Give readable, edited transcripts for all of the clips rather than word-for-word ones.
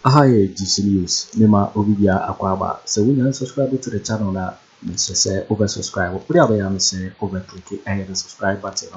Hi, GC News. Mema Obibia Akwaba. So we can subscribe to the channel now. Say over subscribe. Put out there say over click and the subscribe button.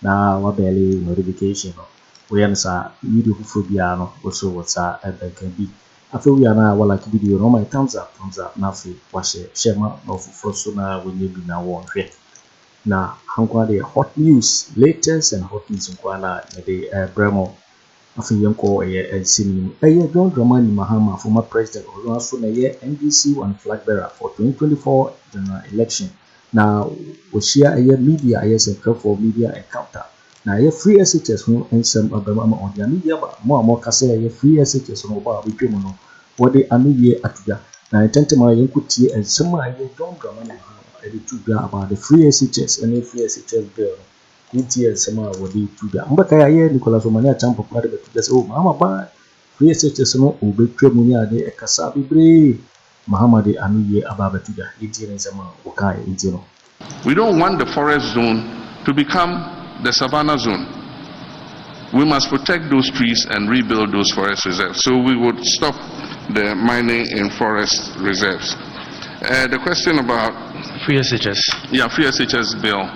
Now what barely notification. We answer video phobia no also what's a can be. I feel we are now like video no my thumbs up now watch share my no for so now when you be now one here. Now the hot news latest and hot news in Kwana the Bremo. Afriyie ko Sammy John Dramani Mahama former president or also na NDC one flag bearer for 2024 general election. Now we share media central for media encounter. Now free SHS who and some abama on the media but more kase free SHS no ba we no what they Anuye Atuja. Now intentema yenkutie and some John Dramani Mahama edituga about the free SHS and the free SHS bill. Intia sama wadi tuda mbaka ya Nicolas Omane champo kwa de tuda so Mahama ba free SHS no obetwa munya de ekasa bibre Mahama de Anuye ababa tuda intia sama wakai intia no. We don't want the forest zone to become the savannah zone. We must protect those trees and rebuild those forest reserves. So we would stop the mining in forest reserves. The question about free SHS. Yeah, free SHS bill.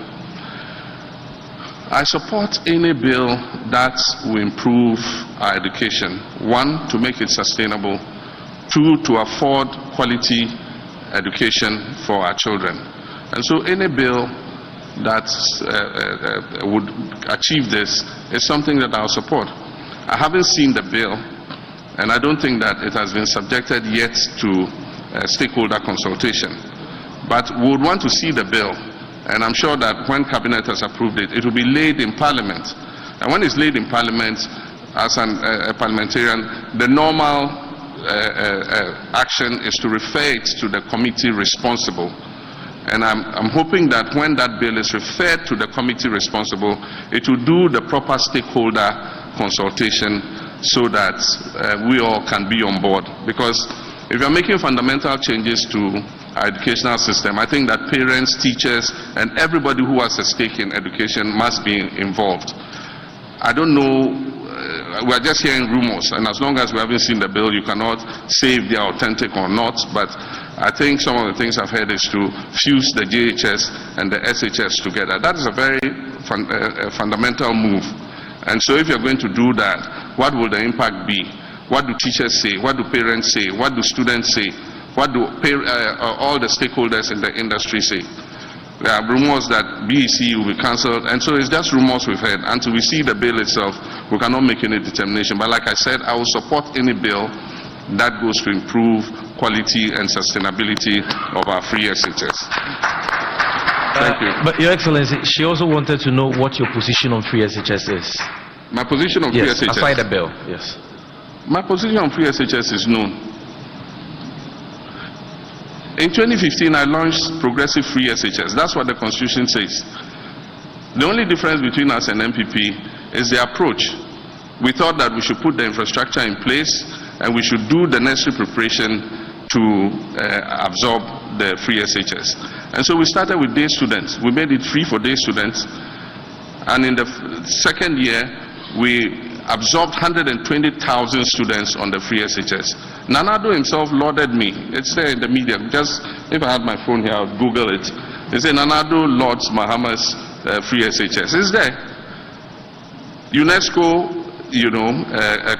I support any bill that will improve our education. One, to make it sustainable. Two, to afford quality education for our children. And so any bill that would achieve this is something that I'll support. I haven't seen the bill, and I don't think that it has been subjected yet to stakeholder consultation. But we would want to see the bill. And I'm sure that when Cabinet has approved it, it will be laid in Parliament. And when it's laid in Parliament, as a parliamentarian, the normal action is to refer it to the committee responsible. And I'm hoping that when that bill is referred to the committee responsible, it will do the proper stakeholder consultation so that we all can be on board. Because if you're making fundamental changes to our educational system, I think that parents, teachers, and everybody who has a stake in education must be involved. I don't know, we're just hearing rumors, and as long as we haven't seen the bill, you cannot say if they are authentic or not, but I think some of the things I've heard is to fuse the JHS and the SHS together. That is a very fundamental move. And so if you're going to do that, what will the impact be? What do teachers say? What do parents say? What do students say? What do all the stakeholders in the industry say? There are rumors that BEC will be cancelled, and so it's just rumors we've heard. Until we see the bill itself, we cannot make any determination. But like I said, I will support any bill that goes to improve quality and sustainability of our free SHS. Thank you. But Your Excellency, she also wanted to know what your position on free SHS is. My position on free SHS? Aside the bill, yes. My position on free SHS is known. In 2015, I launched progressive free SHS. That's what the Constitution says. The only difference between us and MPP is the approach. We thought that we should put the infrastructure in place and we should do the necessary preparation to absorb the free SHS. And so we started with day students. We made it free for day students. And in the second year, we absorbed 120,000 students on the free SHS. Nana Addo himself lauded me. It's there in the media. Just if I had my phone here, I would Google it. They say Nana Addo lauds Mahama's free SHS. It's there. UNESCO,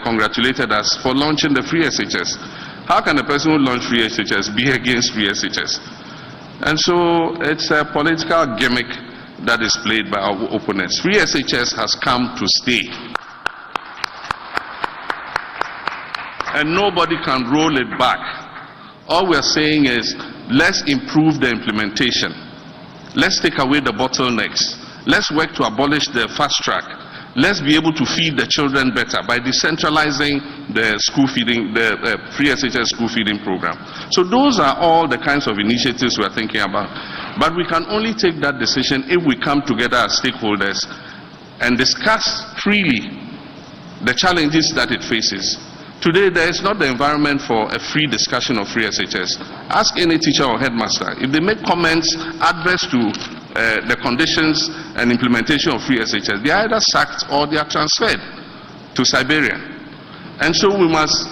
congratulated us for launching the free SHS. How can a person who launched free SHS be against free SHS? And so it's a political gimmick that is played by our opponents. Free SHS has come to stay. And nobody can roll it back. All we're saying is, let's improve the implementation. Let's take away the bottlenecks. Let's work to abolish the fast track. Let's be able to feed the children better by decentralizing the school feeding, the free SHS school feeding program. So those are all the kinds of initiatives we're thinking about. But we can only take that decision if we come together as stakeholders and discuss freely the challenges that it faces. Today, there is not the environment for a free discussion of free SHS. Ask any teacher or headmaster. If they make comments adverse to the conditions and implementation of free SHS, they are either sacked or they are transferred to Siberia. And so we must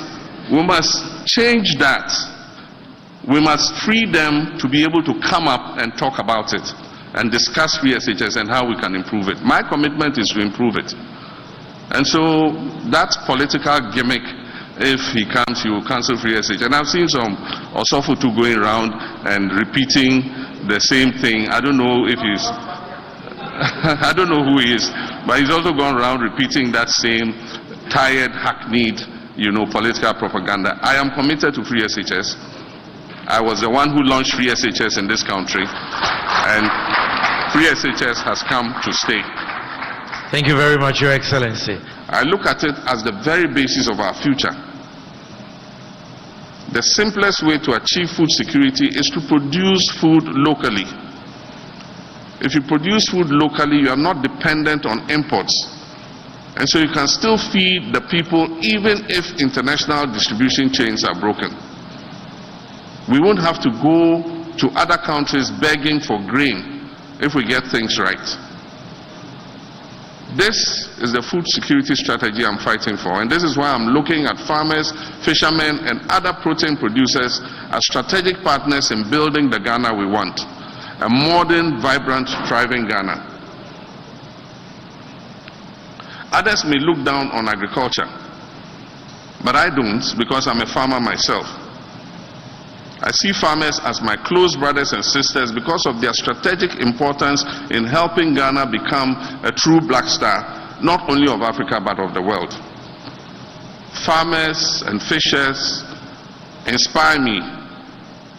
We must change that. We must free them to be able to come up and talk about it and discuss free SHS and how we can improve it. My commitment is to improve it. And so that political gimmick, if he comes, he will cancel free SHS. And I've seen some Osofutu going around and repeating the same thing. I don't know if he's, I don't know who he is, but he's also gone around repeating that same tired, hackneyed, political propaganda. I am committed to free SHS. I was the one who launched free SHS in this country, and free SHS has come to stay. Thank you very much, Your Excellency. I look at it as the very basis of our future. The simplest way to achieve food security is to produce food locally. If you produce food locally, you are not dependent on imports. And so you can still feed the people even if international distribution chains are broken. We won't have to go to other countries begging for grain if we get things right. This is the food security strategy I'm fighting for, and this is why I'm looking at farmers, fishermen, and other protein producers as strategic partners in building the Ghana we want, a modern, vibrant, thriving Ghana. Others may look down on agriculture, but I don't, because I'm a farmer myself. I see farmers as my close brothers and sisters because of their strategic importance in helping Ghana become a true black star, not only of Africa but of the world. Farmers and fishers inspire me,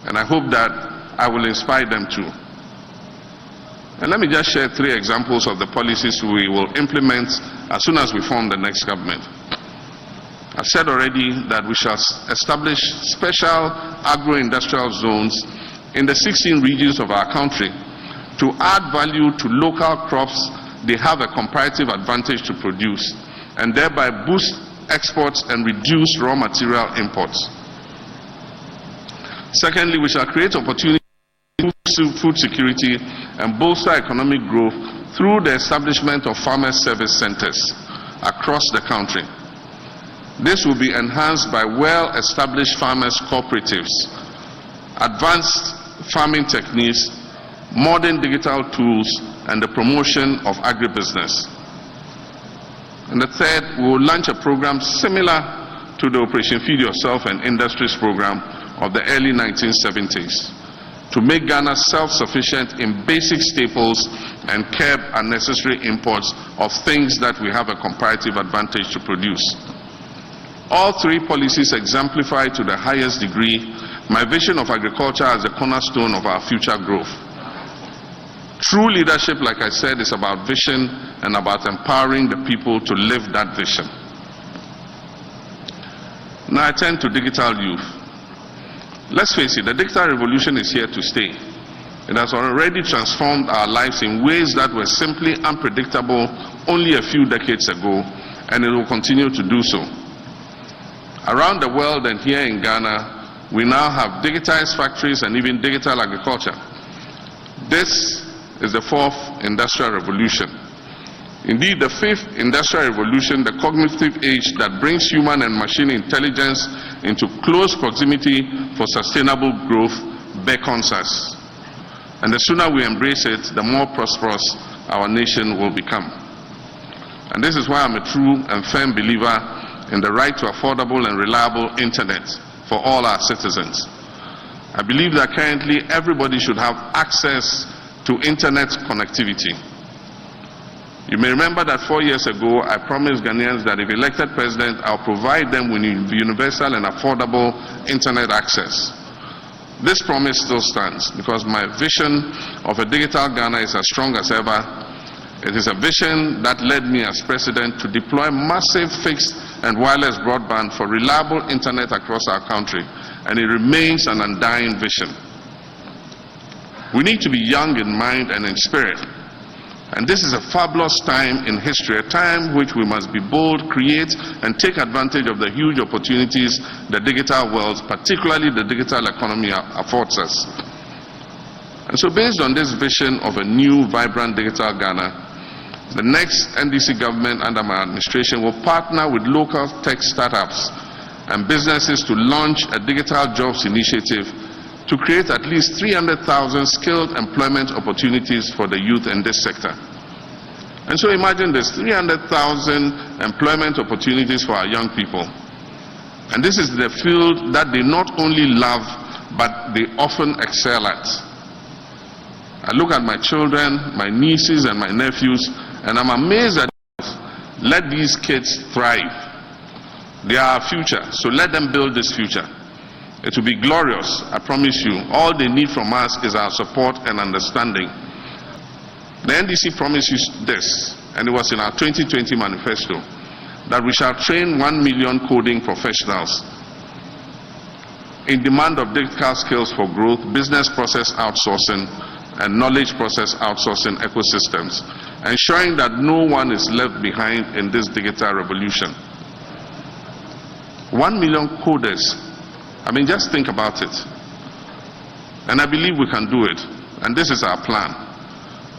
and I hope that I will inspire them too. And let me just share 3 examples of the policies we will implement as soon as we form the next government. I've said already that we shall establish special agro-industrial zones in the 16 regions of our country to add value to local crops they have a comparative advantage to produce, and thereby boost exports and reduce raw material imports. Secondly, we shall create opportunities for food security and bolster economic growth through the establishment of farmer service centers across the country. This will be enhanced by well-established farmers' cooperatives, advanced farming techniques, modern digital tools, and the promotion of agribusiness. And the third, we will launch a program similar to the Operation Feed Yourself and Industries program of the early 1970s to make Ghana self-sufficient in basic staples and curb unnecessary imports of things that we have a comparative advantage to produce. All 3 policies exemplify to the highest degree my vision of agriculture as the cornerstone of our future growth. True leadership, like I said, is about vision and about empowering the people to live that vision. Now I turn to digital youth. Let's face it, the digital revolution is here to stay. It has already transformed our lives in ways that were simply unpredictable only a few decades ago, and it will continue to do so. Around the world and here in Ghana, we now have digitized factories and even digital agriculture. This is the 4th industrial revolution. Indeed, the 5th industrial revolution, the cognitive age that brings human and machine intelligence into close proximity for sustainable growth, beckons us. And the sooner we embrace it, the more prosperous our nation will become. And this is why I'm a true and firm believer in the right to affordable and reliable internet for all our citizens. I believe that currently everybody should have access to internet connectivity. You may remember that 4 years ago I promised Ghanaians that if elected president, I'll provide them with universal and affordable internet access. This promise still stands because my vision of a digital Ghana is as strong as ever. It is a vision that led me as president to deploy massive fixed and wireless broadband for reliable internet across our country, and it remains an undying vision. We need to be young in mind and in spirit, and this is a fabulous time in history, a time which we must be bold, create, and take advantage of the huge opportunities the digital world, particularly the digital economy, affords us. And so based on this vision of a new, vibrant digital Ghana, the next NDC government under my administration will partner with local tech startups and businesses to launch a digital jobs initiative to create at least 300,000 skilled employment opportunities for the youth in this sector. And so imagine there's 300,000 employment opportunities for our young people. And this is the field that they not only love, but they often excel at. I look at my children, my nieces and my nephews, and I'm amazed at let these kids thrive. They are our future, so let them build this future. It will be glorious, I promise you. All they need from us is our support and understanding. The NDC promised you this, and it was in our 2020 manifesto, that we shall train 1 million coding professionals in demand of digital skills for growth, business process outsourcing, and knowledge process outsourcing ecosystems, ensuring that no one is left behind in this digital revolution. 1 million coders. I mean, just think about it. And I believe we can do it. And this is our plan.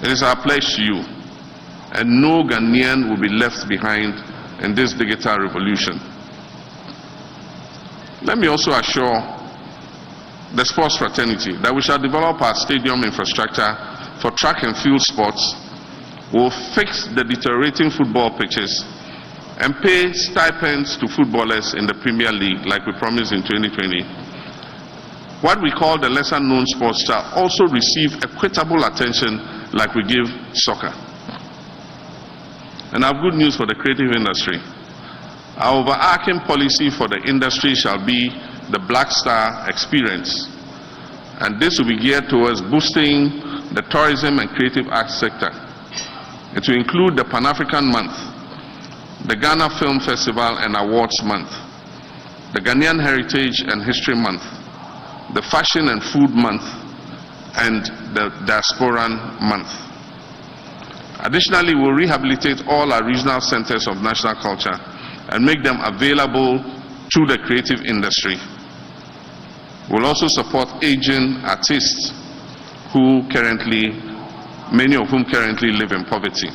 It is our pledge to you. And no Ghanaian will be left behind in this digital revolution. Let me also assure the sports fraternity that we shall develop our stadium infrastructure for track and field sports. We'll fix the deteriorating football pitches and pay stipends to footballers in the Premier League like we promised in 2020. What we call the lesser known sports shall also receive equitable attention like we give soccer. And I have good news for the creative industry. Our overarching policy for the industry shall be the Black Star experience. And this will be geared towards boosting the tourism and creative arts sector. It will include the Pan-African Month, the Ghana Film Festival and Awards Month, the Ghanaian Heritage and History Month, the Fashion and Food Month, and the Diasporan Month. Additionally, we'll rehabilitate all our regional centers of national culture and make them available to the creative industry. We'll also support aging artists who many of whom currently live in poverty.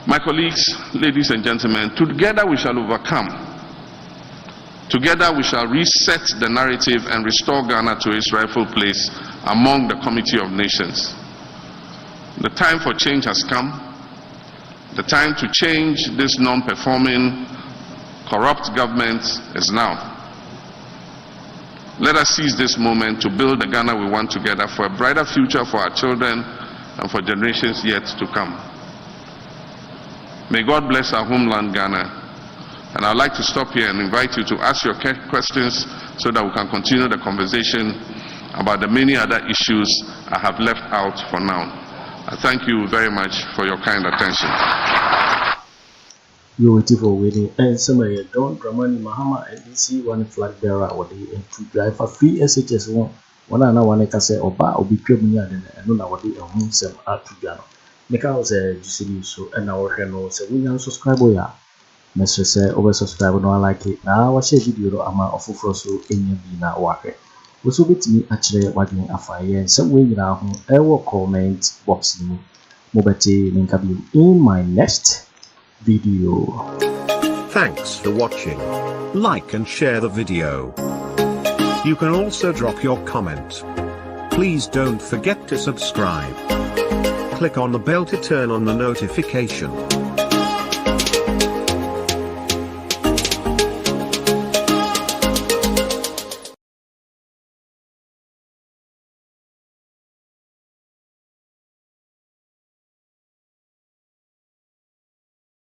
My colleagues, ladies and gentlemen, together we shall overcome. Together we shall reset the narrative and restore Ghana to its rightful place among the Committee of Nations. The time for change has come. The time to change this non-performing, corrupt government is now. Let us seize this moment to build the Ghana we want together for a brighter future for our children and for generations yet to come. May God bless our homeland, Ghana. And I'd like to stop here and invite you to ask your questions so that we can continue the conversation about the many other issues I have left out for now. I thank you very much for your kind attention. You waiting for waiting and somebody don't Ramani Mahama NDC one flag bearer or the to drive a free SHS one and can say oba or be criminal and no what they own some art to Ghana. Make out a Jubilee so and our channel so we can subscribe ya. Mr. Say over subscribe no like it now watch a video ama of so in na wake. Also bit me actually what in Afriyie and some way now I will comment box me. Mobati link in my next video. Thanks for watching. Like and share the video. You can also drop your comment. Please don't forget to subscribe. Click on the bell to turn on the notification.